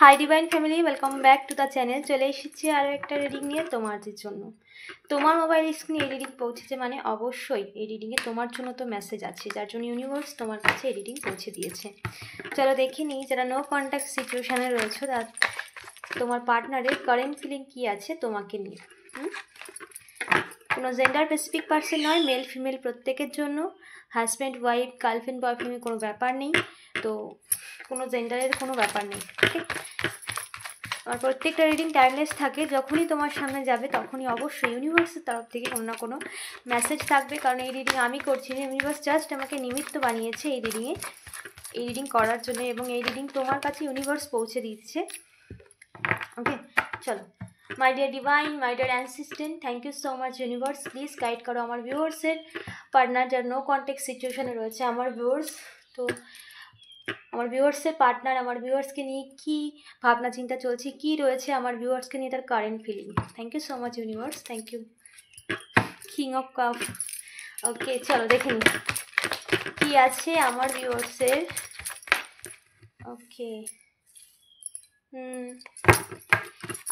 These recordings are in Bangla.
Hi divine family, welcome back to the channel. চলে এসেছি আরও একটা রিডিং নিয়ে তোমাদের জন্য। তোমার মোবাইল স্ক্রিনে এই রিডিং পৌঁছেছে মানে অবশ্যই এই রিডিংয়ে তোমার জন্য তো মেসেজ আছে, যার জন্য ইউনিভার্স তোমার কাছে এই রিডিং পৌঁছে দিয়েছে। চলো দেখে নিই, যারা নো কন্ট্যাক্ট সিচুয়েশানে রয়েছে তার তোমার পার্টনারের কারেন্ট ফিলিং কী আছে তোমাকে নিয়ে। কোনো জেন্ডার স্পেসিফিক পার্সন নয়, মেল ফিমেল প্রত্যেকের জন্য। হাজব্যান্ড ওয়াইফ গার্লফ্রেন্ড বয়ফ্রেন্ডের কোনো ব্যাপার নেই, তো কোনো জেন্ডারের কোনো ব্যাপার নেই। ঠিক, আর প্রত্যেকটা রিডিং টাইমলেস থাকে। যখনই তোমার সামনে যাবে তখনই অবশ্যই ইউনিভার্সের তরফ থেকে কোনো না কোনো মেসেজ থাকবে, কারণ এই রিডিং আমি করছি না, ইউনিভার্স জাস্ট আমাকে নিমিত্ত বানিয়েছে এই রিডিং করার জন্য, এবং এই রিডিং তোমার কাছে ইউনিভার্স পৌঁছে দিচ্ছে। ওকে, চলো। My dear divine, my dear ancestors, thank you so much universe. Please guide করো আমার ভিউয়ার্সের পার্টনার যার নো কন্ট্যাক্ট সিচুয়েশানে রয়েছে। আমার ভিউয়ার্স, তো আমার ভিউয়ার্সের পার্টনার আমার ভিউয়ার্সকে নিয়ে কী ভাবনা চিন্তা চলছে, কী রয়েছে আমার ভিউয়ার্সকে নিয়ে তার current feeling. Thank you so much universe, thank you. King of cup. Okay, চলো দেখে নিই কী আছে আমার ভিউয়ার্সের। ওকে,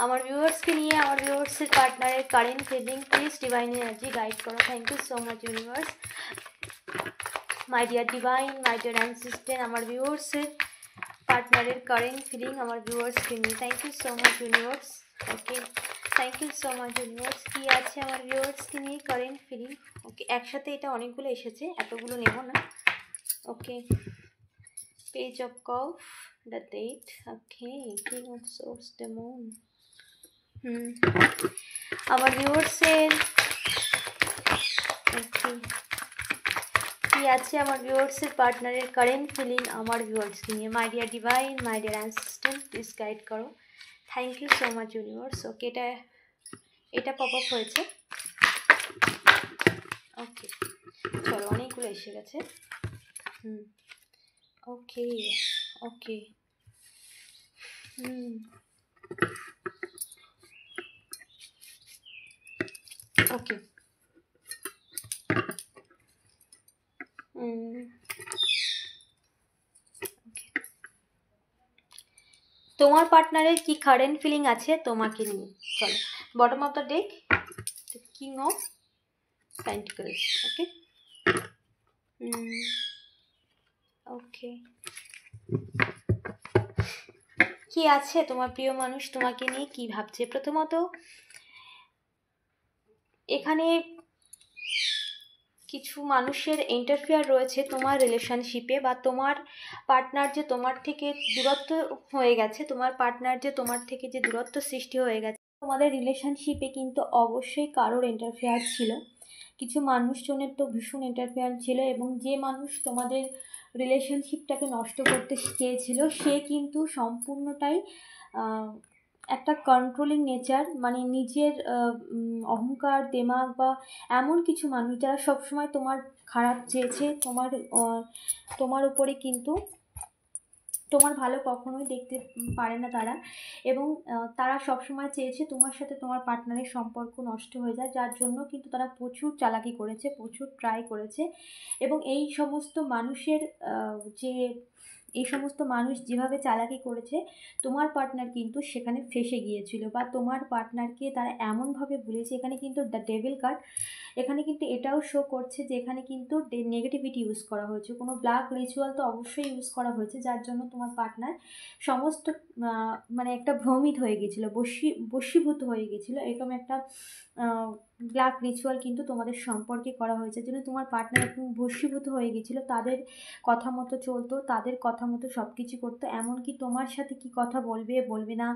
আমার ভিউয়ার্সকে নিয়ে আমার ভিউয়ার্সের পার্টনারের current feeling. Please divine energy guide করো। Thank you so much universe. My dear divine, my dear ancestors, আমার ভিউয়ার্সের পার্টনারের কারেন্ট ফিলিং আমার ভিউয়ার্সকে নিয়ে। Thank you so much universe. Okay, thank you so much universe. কী আছে আমার ভিউয়ার্সকে নিয়ে কারেন্ট ফিলিং। ওকে, একসাথে এটা অনেকগুলো এসেছে, এতগুলো নেব না। Okay, page of cup, the date. Okay, king of swords, the moon. আমার ভিউয়ার্সের ওকে কী আছে আমার ভিউয়ার্সের পার্টনারের কারেন্ট ফিলিং আমার ভিউয়ার্সকে নিয়ে। My dear divine, my dear assistant, please guide করো। Thank you so much universe. Okay, এটা পপ আপ হয়েছে। ওকে, চলো, অনেকগুলো এসে গেছে। ওকে ওকে ওকে তোমার পার্টনারের কি কারেন্ট ফিলিং আছে তোমাকে নিয়ে। চলো, bottom of the deck, king of pentacles. Okay okay, কি আছে তোমার প্রিয় মানুষ তোমাকে নিয়ে কি ভাবছে। প্রথমত এখানে কিছু মানুষের ইন্টারফেয়ার রয়েছে তোমার রিলেশনশিপে, বা তোমার পার্টনার যে তোমার থেকে দূরত্ব হয়ে গেছে, তোমার পার্টনার যে তোমার থেকে যে দূরত্ব সৃষ্টি হয়ে গেছে, তোমাদের রিলেশনশিপে কিন্তু অবশ্যই কারোর ইন্টারফেয়ার ছিল। কিছু মানুষজনের তো ভীষণ ইন্টারফেয়ার ছিল, এবং যে মানুষ তোমাদের রিলেশনশিপটাকে নষ্ট করতে চেয়েছিল সে কিন্তু সম্পূর্ণটাই একটা কন্ট্রোলিং নেচার, মানে নিজের অহংকার দেমাগ, বা এমন কিছু মানুষ যারা সবসময় তোমার খারাপ চেয়েছে, তোমার উপরে কিন্তু তোমার ভালো কখনোই দেখতে পারে না তারা, এবং তারা সবসময় চেয়েছে তোমার সাথে তোমার পার্টনারের সম্পর্ক নষ্ট হয়ে যায়, যার জন্য কিন্তু তারা প্রচুর চালাকি করেছে, প্রচুর ট্রাই করেছে। এবং এই সমস্ত মানুষ যেভাবে চালাকি করেছে, তোমার পার্টনার কিন্তু সেখানে ফেঁসে গিয়েছিল, বা তোমার পার্টনারকে তারা এমনভাবে বলেছে। এখানে কিন্তু দ্য ডেভিল কার্ড, এখানে কিন্তু এটাও শো করছে যে এখানে কিন্তু নেগেটিভিটি ইউজ করা হয়েছে, কোনো ব্ল্যাক রিচুয়াল তো অবশ্যই ইউজ করা হয়েছে, যার জন্য তোমার পার্টনার সমস্ত মানে একটা ভ্রমিত হয়ে গেছিলো, বশীভূত হয়ে গেছিলো। এরকম একটা ব্ল্যাক রিচুয়াল কিন্তু তোমাদের সম্পর্কে করা হয়েছে, যেন তোমার পার্টনার একদম বশীভূত হয়ে গেছিলো, তাদের কথা মতো চলতো, তাদের কথা মতো সব কিছু করতো। এমনকি তোমার সাথে কি কথা বলবে না,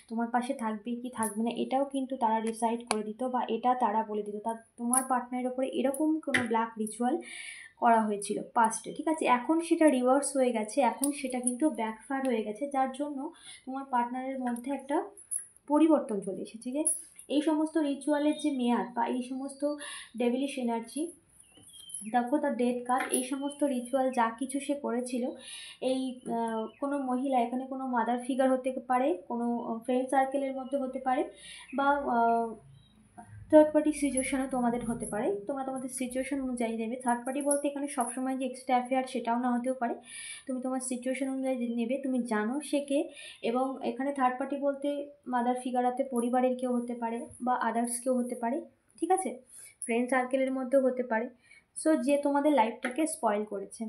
তোমার পাশে থাকবে কি থাকবে না, এটাও কিন্তু তারা ডিসাইড করে দিত, বা এটা তারা বলে দিত। তোমার পার্টনারের ওপরে এরকম কোনো ব্ল্যাক রিচুয়াল করা হয়েছিল পাস্টে, ঠিক আছে। এখন সেটা রিভার্স হয়ে গেছে, এখন সেটা কিন্তু ব্যাকফায়ার হয়ে গেছে, যার জন্য তোমার পার্টনারের মধ্যে একটা পরিবর্তন চলে এসেছে। যে এই সমস্ত রিচুয়ালের যে মেয়াদ, বা এই সমস্ত ডেভিলিশ এনার্জি, দেখো দ্য ডেথ কার্ড, এই সমস্ত রিচুয়াল যা কিছু সে করেছিল, এই কোনো মহিলা, এখানে কোনো মাদার ফিগার হতে পারে, কোনো ফ্রেন্ড সার্কেলের মধ্যে হতে পারে, বা থার্ড পার্টি সিচুয়েশনও তোমাদের হতে পারে, তোমরা তোমাদের সিচুয়েশন অনুযায়ী নেবে। থার্ড পার্টি বলতে এখানে সবসময় যে এক্সট্রা অ্যাফেয়ার সেটাও না হতেও পারে, তুমি তোমার সিচুয়েশন অনুযায়ী নেবে, তুমি জানো সে কে। এবং এখানে থার্ড পার্টি বলতে মাদার ফিগারাতে পরিবারের কেউ হতে পারে বা আদার্স কেউ হতে পারে, ঠিক আছে, ফ্রেন্ড সার্কেলের মধ্যেও হতে পারে। সো যে তোমাদের লাইফটাকে স্পয়েল করেছে।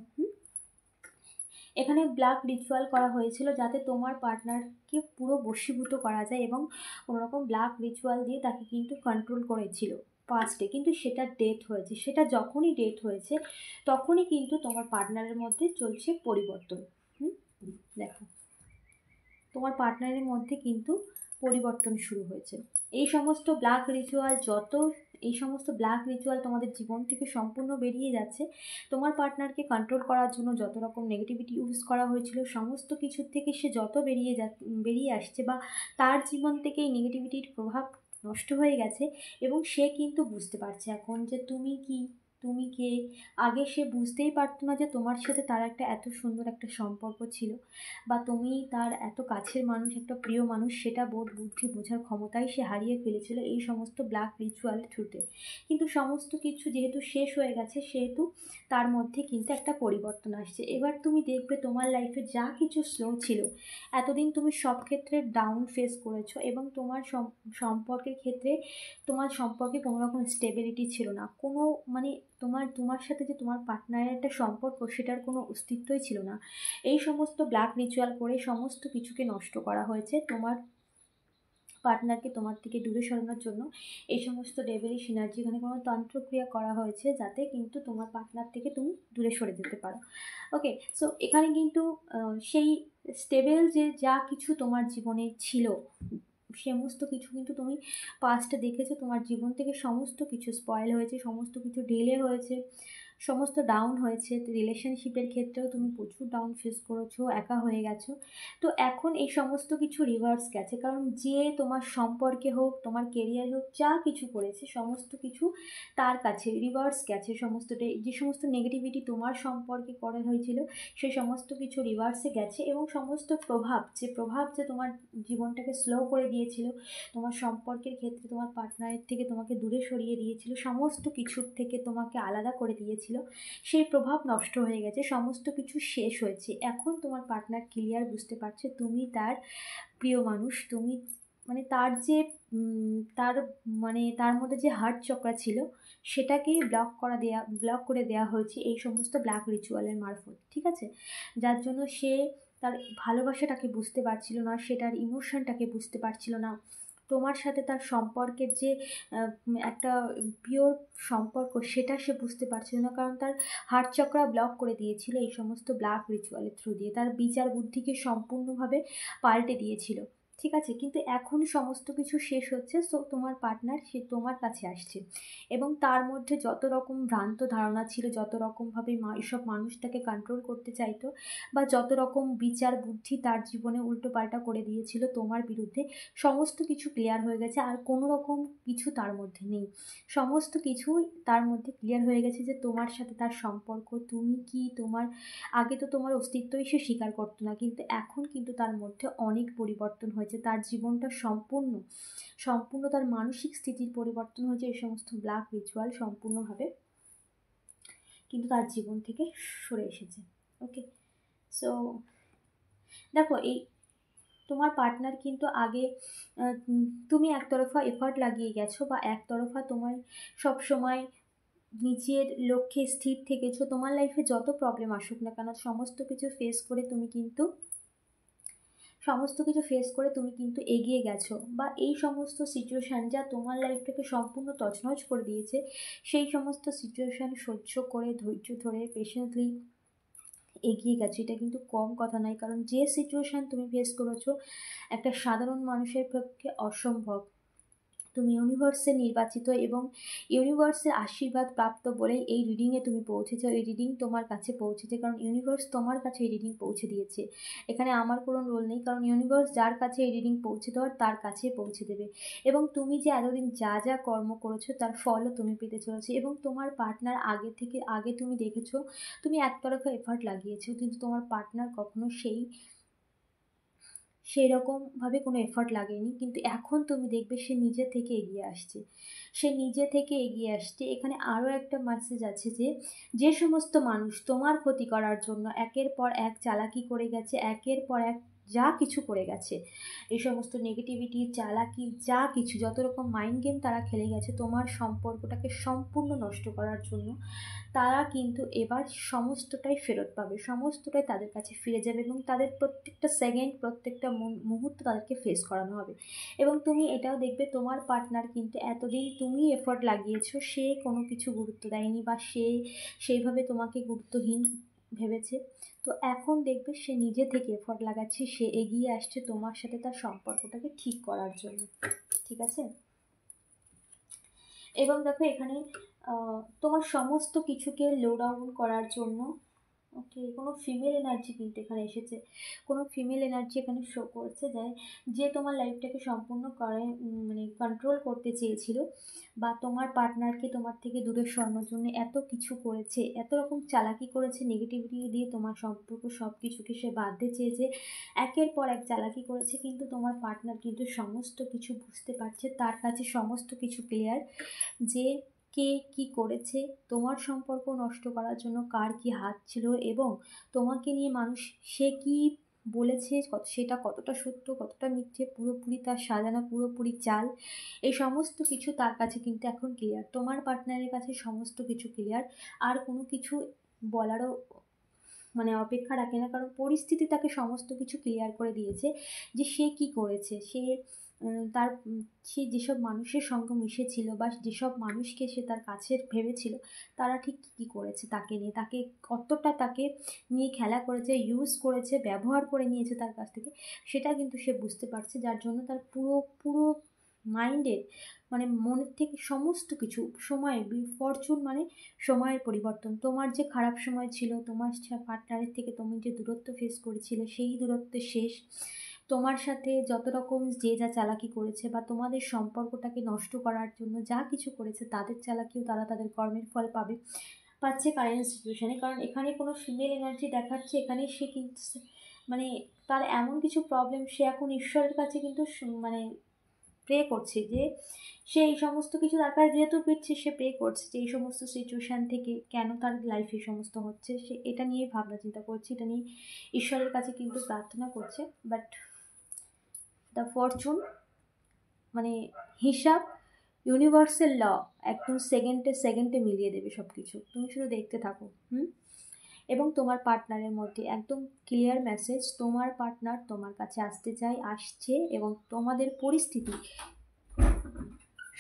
এখানে ব্ল্যাক রিচুয়াল করা হয়েছিল যাতে তোমার পার্টনারকে পুরো বশীভূত করা যায়, এবং কোনোরকম ব্ল্যাক রিচুয়াল দিয়ে তাকে কিন্তু কন্ট্রোল করেছিল পাস্টে, কিন্তু সেটা ডেথ হয়েছে। সেটা যখনই ডেথ হয়েছে তখনই কিন্তু তোমার পার্টনারের মধ্যে চলছে পরিবর্তন। দেখো তোমার পার্টনারের মধ্যে কিন্তু পরিবর্তন শুরু হয়েছে। এই সমস্ত ব্ল্যাক রিচুয়াল তোমাদের জীবন থেকে সম্পূর্ণ বেরিয়ে যাচ্ছে। তোমার পার্টনারকে কন্ট্রোল করার জন্য যত রকম নেগেটিভিটি ইউজ করা হয়েছিল, সমস্ত কিছুর থেকে সে যত বেরিয়ে আসছে, বা তার জীবন থেকে এই নেগেটিভিটির প্রভাব নষ্ট হয়ে গেছে, এবং সে কিন্তু বুঝতে পারছে এখন যে তুমি কে। আগে সে বুঝতেই পারতো না যে তোমার সাথে তার একটা এত সুন্দর একটা সম্পর্ক ছিল, বা তুমি তার এত কাছের মানুষ, একটা প্রিয় মানুষ, সেটা বুদ্ধি বোঝার ক্ষমতাই সে হারিয়ে ফেলেছিল এই সমস্ত ব্ল্যাক রিচুয়াল থ্রুতে। কিন্তু সমস্ত কিছু যেহেতু শেষ হয়ে গেছে, সেহেতু তার মধ্যে কিন্তু একটা পরিবর্তন আসছে। এবার তুমি দেখবে তোমার লাইফে যা কিছু স্লো ছিল, এতদিন তুমি সব ক্ষেত্রে ডাউন ফেস করেছো, এবং তোমার সম্পর্কের ক্ষেত্রে তোমার সম্পর্কে কোনো রকম স্টেবিলিটি ছিল না, কোনো মানে তোমার সাথে যে তোমার পার্টনারের একটা সম্পর্ক, সেটার কোনো অস্তিত্বই ছিল না। এই সমস্ত ব্ল্যাক রিচুয়াল করে সমস্ত কিছুকে নষ্ট করা হয়েছে। তোমার পার্টনারকে তোমার থেকে দূরে সরানোর জন্য এই সমস্ত ডেভিলিশ এনার্জি, এখানে কোনো তন্ত্রক্রিয়া করা হয়েছে যাতে কিন্তু তোমার পার্টনার থেকে তুমি দূরে সরে যেতে পারো। ওকে, সো এখানে কিন্তু সেই স্টেবল যে যা কিছু তোমার জীবনে ছিল, সমস্ত কিছু কিন্তু তুমি পাস্টে দেখেছো, তোমার জীবন থেকে সমস্ত কিছু স্পয়েল হয়েছে, সমস্ত কিছু ডিলে হয়েছে, সমস্ত ডাউন হয়েছে। রিলেশনশিপের ক্ষেত্রেও তুমি প্রচুর ডাউন ফেস করেছো, একা হয়ে গেছো। তো এখন এই সমস্ত কিছু রিভার্স গেছে, কারণ যে তোমার সম্পর্কে হোক, তোমার কেরিয়ার হোক, যা কিছু করেছে সমস্ত কিছু তার কাছে রিভার্স গেছে। যে সমস্ত নেগেটিভিটি তোমার সম্পর্কে করা হয়েছিল, সেই সমস্ত কিছু রিভার্সে গেছে, এবং সমস্ত প্রভাব যে তোমার জীবনটাকে স্লো করে দিয়েছিল, তোমার সম্পর্কের ক্ষেত্রে তোমার পার্টনারের থেকে তোমাকে দূরে সরিয়ে দিয়েছিল, সমস্ত কিছুর থেকে তোমাকে আলাদা করে দিয়েছিল, সেই প্রভাব নষ্ট হয়ে গেছে, সমস্ত কিছু শেষ হয়েছে। এখন তোমার পার্টনার ক্লিয়ার বুঝতে পারছে তুমি তার প্রিয় মানুষ, তুমি মানে তার যে তার তার মধ্যে যে হার্ট চক্রা ছিল, সেটাকেই ব্লক করে দেওয়া হয়েছে এই সমস্ত ব্ল্যাক রিচুয়ালের মারফত, ঠিক আছে। যার জন্য সে তার ভালোবাসাটাকে বুঝতে পারছিল না, সে তার ইমোশনটাকে বুঝতে পারছিল না, তোমার সাথে তার সম্পর্কের যে একটা পিওর সম্পর্ক, সেটা সে বুঝতে পারছিল না, কারণ তার হার্ট চক্রা ব্লক করে দিয়েছিল এই সমস্ত ব্ল্যাক রিচুয়ালের থ্রু দিয়ে, তার বিচার বুদ্ধিকে সম্পূর্ণভাবে পাল্টে দিয়েছিল, ঠিক আছে। কিন্তু এখন সমস্ত কিছু শেষ হচ্ছে, সো তোমার পার্টনার সে তোমার কাছে আসছে, এবং তার মধ্যে যত রকম ভ্রান্ত ধারণা ছিল, যত রকমভাবে এসব মানুষটাকে কন্ট্রোল করতে চাইতো, বা যত রকম বিচার বুদ্ধি তার জীবনে উল্টোপাল্টা করে দিয়েছিল তোমার বিরুদ্ধে, সমস্ত কিছু ক্লিয়ার হয়ে গেছে। আর কোনো রকম কিছু তার মধ্যে নেই, সমস্ত কিছুই তার মধ্যে ক্লিয়ার হয়ে গেছে যে তোমার সাথে তার সম্পর্ক, তুমি কি, তোমার আগে তো তোমার অস্তিত্বই সে স্বীকার করতো না, কিন্তু এখন কিন্তু তার মধ্যে অনেক পরিবর্তন হয়েছে, তার জীবনটা সম্পূর্ণ তার মানসিক স্থিতির পরিবর্তন হয়েছে এই সমস্ত ব্ল্যাক রিচুয়াল সম্পূর্ণভাবে কিন্তু তার জীবন থেকে সরে এসেছে। ওকে, সো দেখো এই তোমার পার্টনার কিন্তু আগে তুমি একতরফা এফর্ট লাগিয়ে গেছো, বা একতরফা তোমার সব সময় নিজের লক্ষ্যে স্থির থেকেছো, তোমার লাইফে যত প্রবলেম আসুক না কেন, সমস্ত কিছু ফেস করে তুমি কিন্তু এগিয়ে গেছো, বা এই সমস্ত সিচুয়েশান যা তোমার লাইফটাকে সম্পূর্ণ তছনছ করে দিয়েছে, সেই সমস্ত সিচুয়েশান সহ্য করে, ধৈর্য ধরে, পেশেন্টলি এগিয়ে গেছো, এটা কিন্তু কম কথা নয়। কারণ যে সিচুয়েশান তুমি ফেস করেছো, একটা সাধারণ মানুষের পক্ষে অসম্ভব। তুমি ইউনিভার্সের নির্বাচিত এবং ইউনিভার্সের আশীর্বাদ প্রাপ্ত বলেই এই রিডিংয়ে তুমি পৌঁছেছো, এই রিডিং তোমার কাছে পৌঁছেছে, কারণ ইউনিভার্স তোমার কাছে এই রিডিং পৌঁছে দিয়েছে। এখানে আমার কোনো রোল নেই, কারণ ইউনিভার্স যার কাছে এই রিডিং পৌঁছে দেওয়ার তার কাছে পৌঁছে দেবে। এবং তুমি যে এতদিন যা যা কর্ম করেছো তার ফলও তুমি পেতে চলেছো। এবং তোমার পার্টনার আগে তুমি দেখেছো তুমি একতরফা এফার্ট লাগিয়েছো, কিন্তু তোমার পার্টনার কখনো সেই রকমভাবে কোনো এফর্ট লাগেনি, কিন্তু এখন তুমি দেখবে সে নিজে থেকে এগিয়ে আসছে, সে নিজে থেকে এগিয়ে আসছে। এখানে আরও একটা মেসেজ আছে যে যে সমস্ত মানুষ তোমার ক্ষতি করার জন্য একের পর এক চালাকি করে গেছে, একের পর এক যা কিছু করে গেছে, এই সমস্ত নেগেটিভিটি, চালাকি, যা কিছু যত রকম মাইন্ড গেম তারা খেলে গেছে তোমার সম্পর্কটাকে সম্পূর্ণ নষ্ট করার জন্য, তারা কিন্তু এবার সমস্তটাই ফেরত পাবে, সমস্তটাই তাদের কাছে ফিরে যাবে, এবং তাদের প্রত্যেকটা সেকেন্ড, প্রত্যেকটা মুহূর্ত তাদেরকে ফেস করানো হবে। এবং তুমি এটাও দেখবে তোমার পার্টনার কিন্তু এতদিন তুমি এফর্ট লাগিয়েছো, সে কোনো কিছু গুরুত্ব দেয়নি, বা সে সেইভাবে তোমাকে গুরুত্বহীন ভেবেছে। তো এখন দেখবে সে নিজে থেকে এফর্ট লাগাচ্ছে, সে এগিয়ে আসছে তোমার সাথে তার সম্পর্কটাকে ঠিক করার জন্য, ঠিক আছে। এবং দেখো এখানে তোমার সমস্ত কিছুকে লো ডাউন করার জন্য, ওকে, কোনো ফিমেল এনার্জি কিন্তু এখানে এসেছে, কোনো ফিমেল এনার্জি এখানে শো করছে যে তোমার লাইফটাকে সম্পূর্ণ করে মানে কন্ট্রোল করতে চেয়েছিল, বা তোমার পার্টনারকে তোমার থেকে দূরে সরানোর জন্য এত কিছু করেছে, এত রকম চালাকি করেছে, নেগেটিভিটি দিয়ে তোমার সম্পর্ক সব কিছুকে সে বাঁধতে চেয়েছে, একের পর এক চালাকি করেছে, কিন্তু তোমার পার্টনার কিন্তু সমস্ত কিছু বুঝতে পারছে, তার কাছে সমস্ত কিছু ক্লিয়ার, যে কে কি করেছে, তোমার সম্পর্ক নষ্ট করার জন্য কার কি হাত ছিল, এবং তোমাকে নিয়ে মানুষ সে কি বলেছে সেটা কতটা সত্য, কতটা মিথ্যে, পুরোপুরি তার সাজানো পুরোপুরি চাল, এই সমস্ত কিছু তার কাছে কিন্তু এখন ক্লিয়ার, তোমার পার্টনারের কাছে সমস্ত কিছু ক্লিয়ার। আর কোনো কিছু বলারও মানে অপেক্ষা রাখে না, কারণ পরিস্থিতি তাকে সমস্ত কিছু ক্লিয়ার করে দিয়েছে যে সে কি করেছে, সে তার সে যেসব মানুষের সঙ্গে মিশেছিল, বা যেসব মানুষকে সে তার কাছের ভেবেছিল, তারা ঠিক কী করেছে তাকে নিয়ে, তাকে কতটা তাকে নিয়ে খেলা করেছে, ইউজ করেছে, ব্যবহার করে নিয়েছে তার কাছ থেকে, সেটা কিন্তু সে বুঝতে পারছে, যার জন্য তার পুরো পুরো মাইন্ডে মানে মনের থেকে সমস্ত কিছু সময় ফরচুন মানে সময়ের পরিবর্তন, তোমার যে খারাপ সময় ছিল, তোমার পার্টনারের থেকে তুমি যে দূরত্ব ফেস করেছিলে সেই দূরত্বের শেষ, তোমার সাথে যত রকম যে যা চালাকি করেছে, বা তোমাদের সম্পর্কটাকে নষ্ট করার জন্য যা কিছু করেছে, তাদের চালাকিও তারা তাদের কর্মের ফল পাচ্ছে কারেন্ট সিচুয়েশানে। কারণ এখানে কোনো ফিমেল এনার্জি দেখাচ্ছে, এখানে সে কিন্তু মানে তার এমন কিছু প্রবলেম, সে এখন ঈশ্বরের কাছে কিন্তু মানে প্রে করছে যে সে এই সমস্ত কিছু তার কাছে যেহেতু পেয়েছে, সে প্রে করছে যে এই সমস্ত সিচুয়েশান থেকে কেন তার লাইফে এই সমস্ত হচ্ছে, সে এটা নিয়ে ভাবনা চিন্তা করছে, এটা নিয়ে ঈশ্বরের কাছে কিন্তু প্রার্থনা করছে। বাট দ্য ফরচুন মানে হিসাব, ইউনিভার্সাল ল একদম সেকেন্ডে সেকেন্ডে মিলিয়ে দেবে সব কিছু, তুমি শুধু দেখতে থাকো। এবং তোমার পার্টনারের মধ্যে একদম ক্লিয়ার মেসেজ, তোমার পার্টনার তোমার কাছে আসতে চায়, আসছে, এবং তোমাদের পরিস্থিতি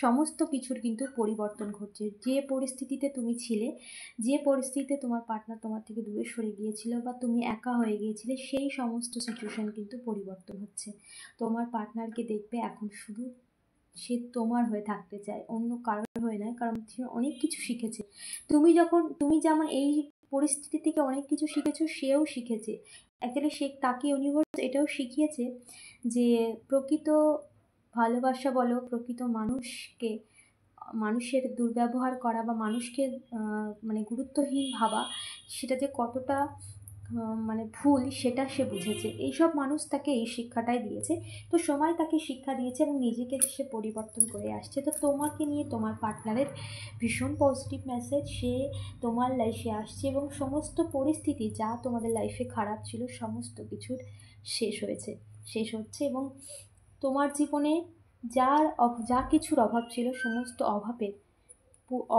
সমস্ত কিছুর কিন্তু পরিবর্তন ঘটছে। যে পরিস্থিতিতে তুমি ছিলে, যে পরিস্থিতিতে তোমার পার্টনার তোমার থেকে দূরে সরে গিয়েছিল, বা তুমি একা হয়ে গিয়েছিলে, সেই সমস্ত সিচুয়েশান কিন্তু পরিবর্তন হচ্ছে। তোমার পার্টনারকে দেখবে এখন শুধু সে তোমার হয়ে থাকতে চায়, অন্য কারোর হয়ে নয়, কারণ সে অনেক কিছু শিখেছে। তুমি যেমন এই পরিস্থিতি থেকে অনেক কিছু শিখেছো, সেও শিখেছে। অ্যাকচুয়ালি সে তাকে ইউনিভার্স এটাও শিখিয়েছে যে প্রকৃত ভালোবাসা বলো, প্রকৃত মানুষের দুর্ব্যবহার করা, বা মানুষকে মানে গুরুত্বহীন ভাবা, সেটা যে কতটা মানে ভুল, সেটা সে বুঝেছে। এইসব মানুষ তাকে এই শিক্ষাটাই দিয়েছে, তো সময় তাকে শিক্ষা দিয়েছে, এবং নিজেকে সে পরিবর্তন করে আসছে। তো তোমাকে নিয়ে তোমার পার্টনারের ভীষণ পজিটিভ মেসেজ, সে তোমার লাইফে আসছে, এবং সমস্ত পরিস্থিতি যা তোমাদের লাইফে খারাপ ছিল সমস্ত কিছুর শেষ হচ্ছে, এবং তোমার জীবনে যা কিছুর অভাব ছিল, সমস্ত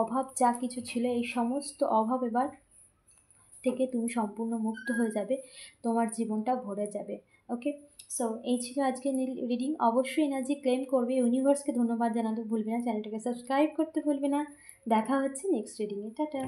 অভাব যা কিছু ছিল, এই সমস্ত অভাব এবার থেকে তুমি সম্পূর্ণ মুক্ত হয়ে যাবে, তোমার জীবনটা ভরে যাবে। ওকে, সো এই ছিল আজকে রিডিং। অবশ্যই এনার্জি ক্লেম করবে, ইউনিভার্সকে ধন্যবাদ জানাতে ভুলবে না, চ্যানেলটাকে সাবস্ক্রাইব করতে ভুলবে না। দেখা হচ্ছে নেক্সট রিডিংয়ে। টাটা।